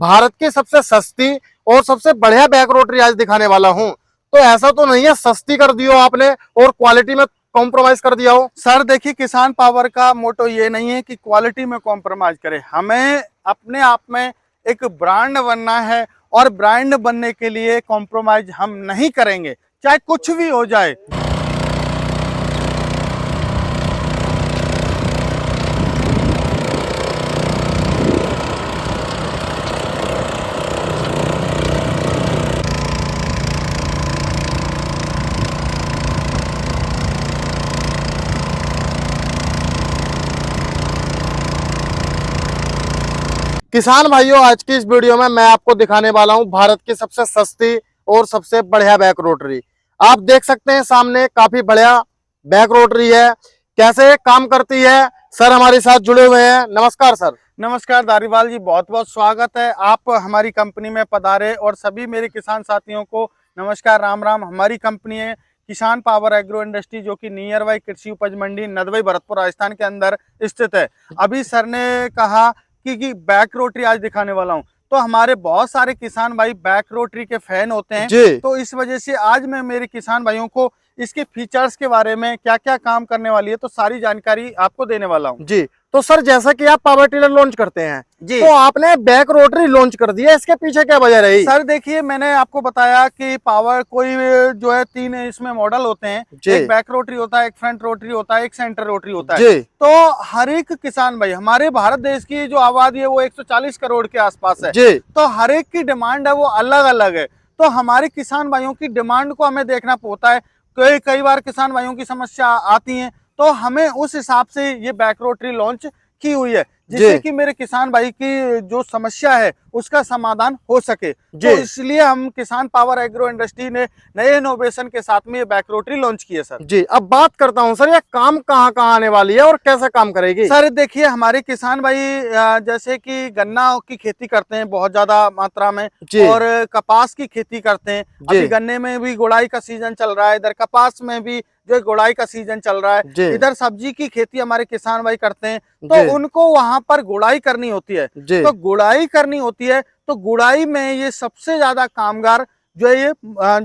भारत की सबसे सस्ती और सबसे बढ़िया बैक रोटरी आज दिखाने वाला हूं। तो ऐसा तो नहीं है सस्ती कर दियो आपने और क्वालिटी में कॉम्प्रोमाइज कर दिया हो? सर देखिए, किसान पावर का मोटो ये नहीं है कि क्वालिटी में कॉम्प्रोमाइज करें। हमें अपने आप में एक ब्रांड बनना है और ब्रांड बनने के लिए कॉम्प्रोमाइज हम नहीं करेंगे, चाहे कुछ भी हो जाए। किसान भाइयों, आज की इस वीडियो में मैं आपको दिखाने वाला हूं भारत की सबसे सस्ती और सबसे बढ़िया बैक रोटरी। आप देख सकते हैं सामने काफी बढ़िया बैक रोटरी है। कैसे काम करती है, सर हमारे साथ जुड़े हुए हैं। नमस्कार सर। नमस्कार धारीवाल जी, बहुत बहुत स्वागत है। आप हमारी कंपनी में पधारे और सभी मेरे किसान साथियों को नमस्कार, राम राम। हमारी कंपनी है किसान पावर एग्रो इंडस्ट्री, जो कि नियर बाई कृषि उपज मंडी नदवाई भरतपुर राजस्थान के अंदर स्थित है। अभी सर ने कहा कि बैक रोटरी आज दिखाने वाला हूं, तो हमारे बहुत सारे किसान भाई बैक रोटरी के फैन होते हैं जी। तो इस वजह से आज मैं मेरे किसान भाइयों को इसके फीचर्स के बारे में, क्या क्या काम करने वाली है, तो सारी जानकारी आपको देने वाला हूं। जी, तो सर जैसा कि आप पावर टिलर लॉन्च करते हैं जी, तो आपने बैक रोटरी लॉन्च कर दिया, इसके पीछे क्या वजह रही? सर देखिए, मैंने आपको बताया कि पावर कोई जो है 3 इसमें मॉडल होते हैं। एक बैक रोटरी होता है, एक फ्रंट रोटरी होता है, एक सेंटर रोटरी होता है। तो हर एक किसान भाई, हमारे भारत देश की जो आबादी है वो 140 करोड़ के आसपास है, तो हर एक की डिमांड है वो अलग अलग है। तो हमारे किसान भाइयों की डिमांड को हमें देखना होता है। कई बार किसान भाइयों की समस्या आती है, तो हमें उस हिसाब से ये बैक रोटरी लॉन्च की हुई है, जिससे कि मेरे किसान भाई की जो समस्या है उसका समाधान हो सके। तो इसलिए हम किसान पावर एग्रो इंडस्ट्री ने नए इनोवेशन के साथ में ये बैक रोटरी लॉन्च की है सर। जी, अब बात करता हूं सर, ये काम कहाँ कहाँ आने वाली है और कैसे काम करेगी? सर देखिए, हमारे किसान भाई जैसे कि गन्ना की खेती करते हैं बहुत ज्यादा मात्रा में, और कपास की खेती करते हैं। अभी गन्ने में भी गुड़ाई का सीजन चल रहा है, इधर कपास में भी जो गुड़ाई का सीजन चल रहा है, इधर सब्जी की खेती हमारे किसान भाई करते हैं। तो उनको वहां पर गुड़ाई करनी होती है, तो गुड़ाई करनी होती है, तो गुड़ाई में ये सबसे ज्यादा कामगार जो है ये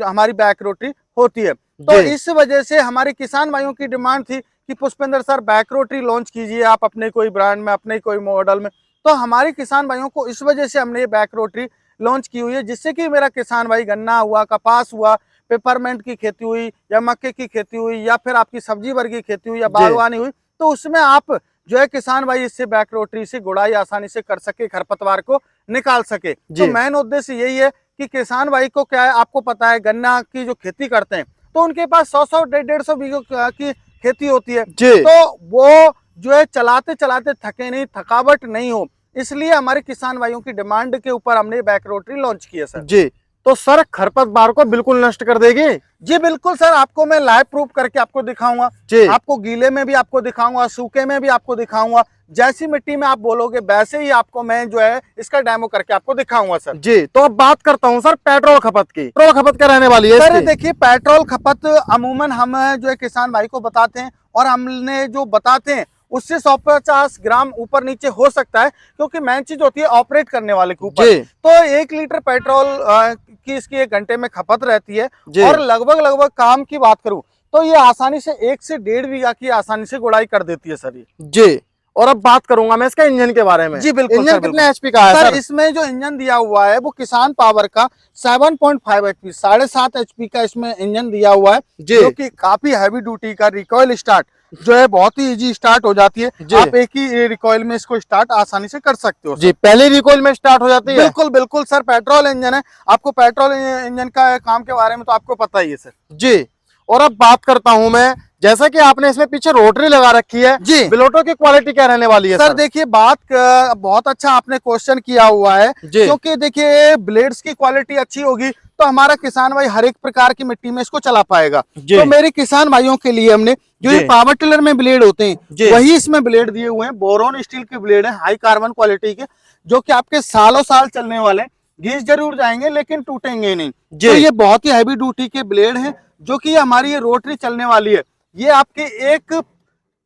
हमारी बैक रोटरी होती है। तो इस वजह से हमारे किसान भाइयों की डिमांड थी कि Pushpendra sir back rotary launch कीजिए आप अपने कोई ब्रांड में, अपने कोई मॉडल में। तो हमारे किसान भाइयों को इस वजह से हमने ये बैक रोटरी लॉन्च की हुई है, जिससे कि मेरा किसान भाई गन्ना हुआ, कपास हुआ, पेपरमेंट की खेती हुई, या मक्के की खेती हुई, या फिर आपकी सब्जी वर्ग की खेती हुई, या बागवानी हुई, तो उसमें आप जो है किसान भाई इससे बैक रोटरी से गुड़ाई आसानी से कर सके, खरपतवार को निकाल सके। तो मेन उद्देश्य यही है कि किसान भाई को क्या है, आपको पता है गन्ना की जो खेती करते हैं तो उनके पास 100-100, 150-150 बीघे की खेती होती है, तो वो जो है चलाते चलाते थके नहीं, थकावट नहीं हो, इसलिए हमारे किसान भाइयों की डिमांड के ऊपर हमने बैक रोटरी लॉन्च की है सर। जी, तो सर खरपतवार को बिल्कुल नष्ट कर देगी? जी बिल्कुल सर, आपको मैं लाइव प्रूफ करके आपको दिखाऊंगा। आपको गीले में भी आपको दिखाऊंगा, सूखे में भी आपको दिखाऊंगा। जैसी मिट्टी में आप बोलोगे वैसे ही आपको मैं जो है इसका डेमो करके आपको दिखाऊंगा सर। जी, तो अब बात करता हूं सर पेट्रोल खपत की। पेट्रोल खपत क्या रहने वाली है सर? देखिए, पेट्रोल खपत अमूमन हम जो है किसान भाई को बताते हैं, और हमने जो बताते हैं उससे 150 ग्राम ऊपर नीचे हो सकता है, क्योंकि मेन चीज होती है ऑपरेट करने वाले के ऊपर। तो 1 लीटर पेट्रोल की इसकी 1 घंटे में खपत रहती है, और लगभग काम की बात करूं तो ये आसानी से 1 से 1.5 बीघा की आसानी से गुड़ाई कर देती है सर ये। जी, और अब बात करूंगा मैं इसका इंजन के बारे में। जी बिल्कुल। इंजन कितने एचपी का है सर? इसमें जो इंजन दिया हुआ है वो किसान पावर का 7.5 एचपी, 7.5 एचपी का इसमें इंजन दिया हुआ है, जो कि काफी हैवी ड्यूटी का। रिकॉइल स्टार्ट जो है बहुत ही इजी स्टार्ट हो जाती है, आप एक ही रिकॉइल में इसको स्टार्ट आसानी से कर सकते हो। जी, पहले रिकॉइल में स्टार्ट हो जाती है? बिल्कुल बिल्कुल सर, पेट्रोल इंजन है। आपको पेट्रोल इंजन का काम के बारे में तो आपको पता ही है सर। जी, और अब बात करता हूं मैं, जैसा कि आपने इसमें पीछे रोटरी लगा रखी है, जी, बिलोटो की क्वालिटी क्या रहने वाली है सर? देखिए, बहुत अच्छा आपने क्वेश्चन किया हुआ है, क्योंकि देखिए ब्लेड्स की क्वालिटी अच्छी होगी तो हमारा किसान भाई हर एक प्रकार की मिट्टी में इसको चला पाएगा। तो मेरे किसान भाइयों के लिए हमने जो ये पावर टिलर में ब्लेड होते हैं वही इसमें ब्लेड दिए हुए हैं। बोरोन स्टील के ब्लेड है, हाई कार्बन क्वालिटी के, जो कि आपके सालों साल चलने वाले, घिस जरूर जाएंगे लेकिन टूटेंगे नहीं। तो ये बहुत ही हैवी ड्यूटी के ब्लेड हैं, जो कि हमारी ये रोटरी चलने वाली है। ये आपके एक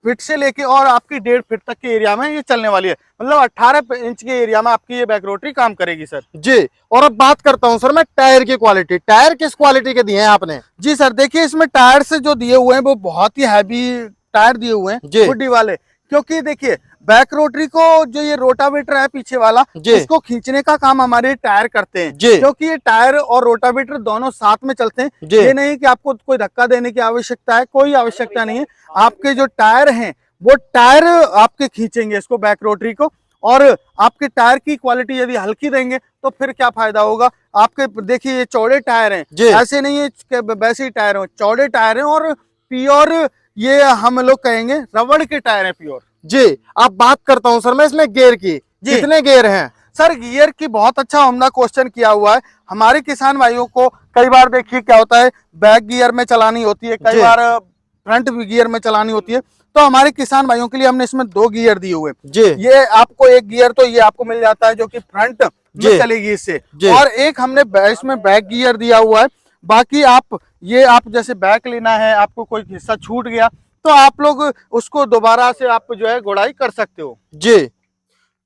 फीट से लेके और आपकी 1.5 फीट तक के एरिया में ये चलने वाली है। मतलब 18 इंच के एरिया में आपकी ये बैक रोटरी काम करेगी सर। जी। और अब बात करता हूं सर मैं टायर की क्वालिटी, टायर किस क्वालिटी के दिए हैं आपने? जी सर, देखिए इसमें टायर से जो दिए हुए हैं वो बहुत ही हैवी टायर दिए हुए हैं, हुडी वाले। क्योंकि देखिए बैक रोटरी को जो ये रोटावेटर है पीछे वाला, इसको खींचने का काम हमारे टायर करते हैं। क्योंकि ये टायर और रोटावेटर दोनों साथ में चलते हैं। ये नहीं कि आपको कोई धक्का देने की आवश्यकता है, कोई आवश्यकता नहीं है। आपके जो टायर हैं वो टायर आपके खींचेंगे इसको, बैक रोटरी को। और आपके टायर की क्वालिटी यदि हल्की देंगे तो फिर क्या फायदा होगा आपके। देखिए ये चौड़े टायर हैं, ऐसे नहीं है कि वैसे ही टायर हो, चौड़े टायर हैं और प्योर, ये हम लोग कहेंगे रबड़ के टायर हैं प्योर। जी। अब बात करता हूं सर मैं इसमें गियर की, कितने गियर हैं? सर गियर की बहुत अच्छा उम्दा क्वेश्चन किया हुआ है। हमारे किसान भाइयों को कई बार देखिए क्या होता है, बैक गियर में चलानी होती है, कई बार फ्रंट गियर में चलानी होती है। तो हमारे किसान भाइयों के लिए हमने इसमें 2 गियर दिए हुए हैं। ये आपको एक गियर तो ये आपको मिल जाता है जो कि फ्रंट में चलेगी इससे, और एक हमने इसमें बैक गियर दिया हुआ है। बाकी आप जैसे बैक लेना है, आपको कोई हिस्सा छूट गया तो आप लोग उसको दोबारा से आप जो है गुड़ाई कर सकते हो। जी।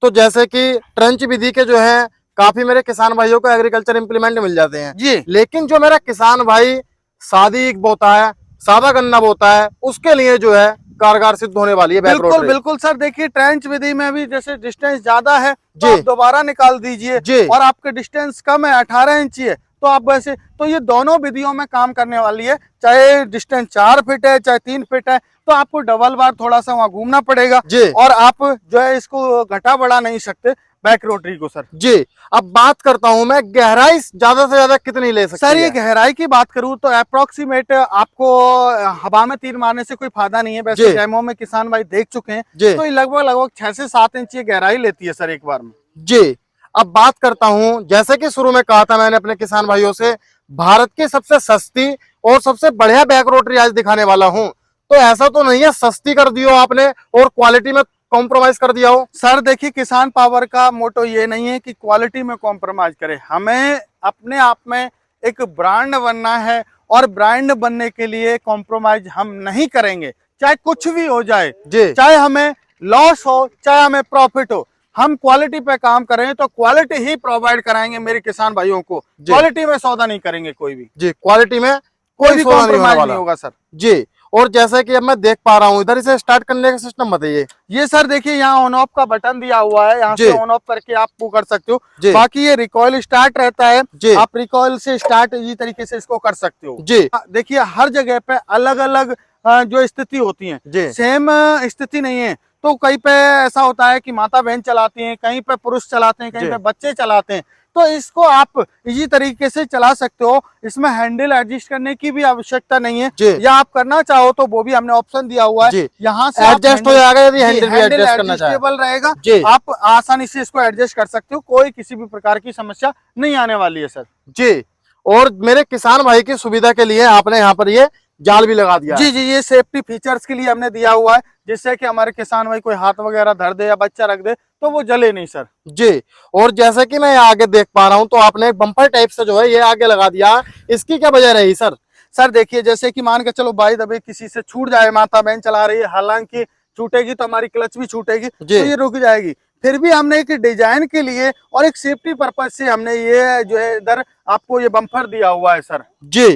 तो जैसे कि ट्रंच विधि के जो है काफी मेरे किसान भाइयों को एग्रीकल्चर इंप्लीमेंट मिल जाते हैं जी। लेकिन जो मेरा किसान भाई सादी बोता है, सादा गन्ना बोता है, उसके लिए जो है कारगर सिद्ध होने वाली है बैक रोटरी। बिल्कुल बिल्कुल सर। देखिए ट्रेंच विधि में भी जैसे डिस्टेंस ज्यादा है तो आप दोबारा निकाल दीजिए, और आपके डिस्टेंस कम है 18 इंच है तो आप वैसे, तो ये दोनों विधियों में काम करने वाली है। चाहे डिस्टेंस 4 फीट है चाहे 3 फीट है तो आपको डबल बार थोड़ा सा वहां घूमना पड़ेगा, और आप जो है इसको घटा बढ़ा नहीं सकते बैक रोटरी को सर। जी। अब बात करता हूं मैं गहराई ज्यादा से ज्यादा कितनी ले सकते हैं? सर ये गहराई की बात करूं तो अप्रोक्सीमेट आपको हवा में तीर मारने से कोई फायदा नहीं है। वैसे डेमो में किसान भाई देख चुके हैं तो ये लगभग 6 से 7 इंच ये गहराई लेती है सर एक बार में। जी। अब बात करता हूं, जैसे कि शुरू में कहा था मैंने अपने किसान भाइयों से, भारत की सबसे सस्ती और सबसे बढ़िया बैक रोटरी आज दिखाने वाला हूं। तो ऐसा तो नहीं है सस्ती कर दियो आपने और क्वालिटी में कॉम्प्रोमाइज कर दिया हो? सर देखिए किसान पावर का मोटो ये नहीं है कि क्वालिटी में कॉम्प्रोमाइज करे, हमें अपने आप में एक ब्रांड बनना है, और ब्रांड बनने के लिए कॉम्प्रोमाइज हम नहीं करेंगे। चाहे कुछ भी हो जाए, चाहे हमें लॉस हो चाहे हमें प्रॉफिट हो, हम क्वालिटी पे काम करें तो क्वालिटी ही प्रोवाइड कराएंगे मेरे किसान भाइयों को। क्वालिटी में सौदा नहीं करेंगे कोई भी। जी। क्वालिटी में कोई भी कॉम्प्रोमाइज नहीं होगा सर। जी। और जैसे कि अब मैं देख पा रहा हूँ इधर, इसे स्टार्ट करने का सिस्टम बताइए। ये सर देखिए यहाँ ऑन ऑफ का बटन दिया हुआ है, यहाँ से ऑन ऑफ करके आप वो कर सकते हो। बाकी ये रिकॉइल स्टार्ट रहता है, आप रिकॉइल से स्टार्ट इसी तरीके से इसको कर सकते हो। जी। देखिए हर जगह पे अलग अलग जो स्थिति होती है, सेम स्थिति नहीं है। तो कहीं पे ऐसा होता है कि माता बहन चलाती हैं, कहीं पे पुरुष चलाते हैं, कहीं पे बच्चे चलाते हैं। तो इसको आप इसी तरीके से चला सकते हो, इसमें हैंडल एडजस्ट करने की भी आवश्यकता नहीं है, या आप करना चाहो तो वो भी हमने ऑप्शन दिया हुआ है, यहाँ से एडजस्ट हो जाएगा। यदि हैंडल भी एडजस्ट करना चाहे रहेगा, आप आसानी से इसको एडजस्ट कर सकते हो, कोई किसी भी प्रकार की समस्या नहीं आने वाली है सर। जी। और मेरे किसान भाई की सुविधा के लिए आपने यहाँ पर ये जाल भी लगा दिया। जी जी, ये सेफ्टी फीचर्स के लिए हमने दिया हुआ है, जिससे कि हमारे किसान भाई कोई हाथ वगैरह धर दे या बच्चा रख दे तो वो जले नहीं सर। जी। और जैसे कि मैं आगे देख पा रहा हूं तो आपने एक बम्पर टाइप से जो है ये आगे लगा दिया, इसकी क्या वजह रही सर? सर देखिए जैसे कि मान के चलो भाई दबे किसी से छूट जाए, माता बहन चला रही है, हालांकि छूटेगी तो हमारी क्लच भी छूटेगी तो ये रुक जाएगी, फिर भी हमने एक डिजाइन के लिए और एक सेफ्टी पर्पज से हमने ये जो है इधर आपको ये बम्पर दिया हुआ है सर। जी।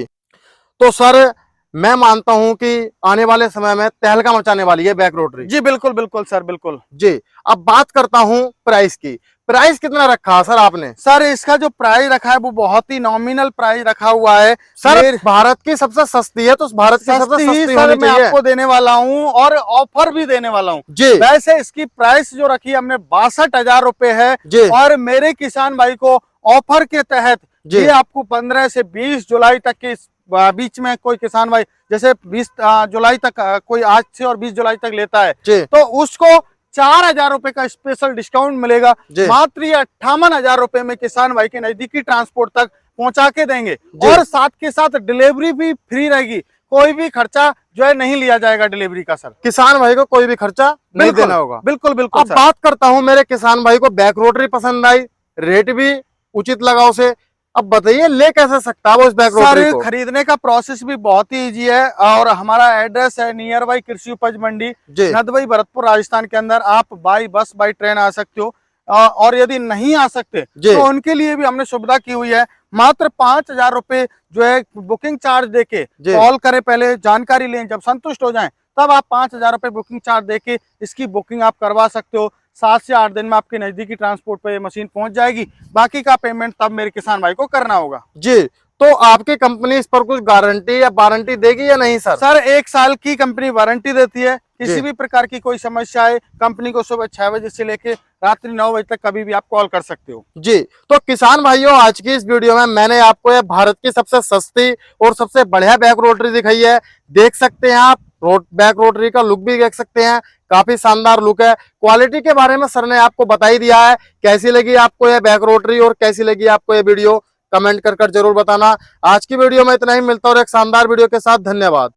तो सर मैं मानता हूं कि आने वाले समय में तहलका मचाने वाली है बैक रोटरी। जी बिल्कुल बिल्कुल सर, बिल्कुल। जी। अब बात करता हूं प्राइस की, प्राइस कितना रखा सर आपने? सर इसका जो प्राइस रखा है वो बहुत ही नॉमिनल प्राइस रखा हुआ है सर। भारत की सबसे सस्ती है तो भारत की सबसे सस्ती सर मैं आपको देने वाला हूं और ऑफर भी देने वाला हूं। जी। वैसे इसकी प्राइस जो रखी है हमने 62,000 रुपए है, और मेरे किसान भाई को ऑफर के तहत ये आपको 15 से 20 जुलाई तक के बीच में कोई किसान भाई जैसे 20 जुलाई तक कोई आज से और 20 जुलाई तक लेता है तो उसको 4,000 रुपए का स्पेशल डिस्काउंट मिलेगा। मात्र 58,000 रुपए में किसान भाई के नजदीकी ट्रांसपोर्ट तक पहुंचा के देंगे, और साथ के साथ डिलीवरी भी फ्री रहेगी, कोई भी खर्चा जो है नहीं लिया जाएगा डिलीवरी का सर। किसान भाई को कोई भी खर्चा नहीं देना होगा। बिल्कुल बिल्कुल। अब बात करता हूं मेरे किसान भाई को बैक रोटरी पसंद आई, रेट भी उचित लगा उसे, अब बताइए ले कैसे सकता है वो इस बैक रोटरी सर को? खरीदने का प्रोसेस भी बहुत ही इजी है और हमारा एड्रेस है नियर बाई कृषि उपज मंडी जी नदबई भरतपुर राजस्थान के अंदर। आप बाई बस बाई ट्रेन आ सकते हो और यदि नहीं आ सकते जी तो उनके लिए भी हमने सुविधा की हुई है। मात्र 5,000 रुपए जो है बुकिंग चार्ज देके जी कॉल करें, पहले जानकारी लें, जब संतुष्ट हो जाएं तब आप 5,000 रुपए बुकिंग चार्ज देके इसकी बुकिंग आप करवा सकते हो। 7 से 8 दिन में आपके नजदीकी ट्रांसपोर्ट पे ये मशीन पहुंच जाएगी। बाकी का पेमेंट तब मेरे किसान भाई को करना होगा। जी। तो आपकी कंपनी इस पर कुछ गारंटी या वारंटी देगी या नहीं सर? सर 1 साल की कंपनी वारंटी देती है। जी किसी भी प्रकार की कोई समस्या है, कंपनी को सुबह 6 बजे से लेके रात्रि 9 बजे तक कभी भी आप कॉल कर सकते हो। जी। तो किसान भाइयों आज की इस वीडियो में मैंने आपको ये भारत की सबसे सस्ती और सबसे बढ़िया बैक रोटरी दिखाई है। देख सकते हैं आप बैक रोटरी का लुक भी देख सकते हैं, काफी शानदार लुक है। क्वालिटी के बारे में सर ने आपको बता ही दिया है। कैसी लगी आपको ये बैक रोटरी और कैसी लगी आपको ये वीडियो, कमेंट कर जरूर बताना। आज की वीडियो में इतना ही, मिलता और एक शानदार वीडियो के साथ। धन्यवाद।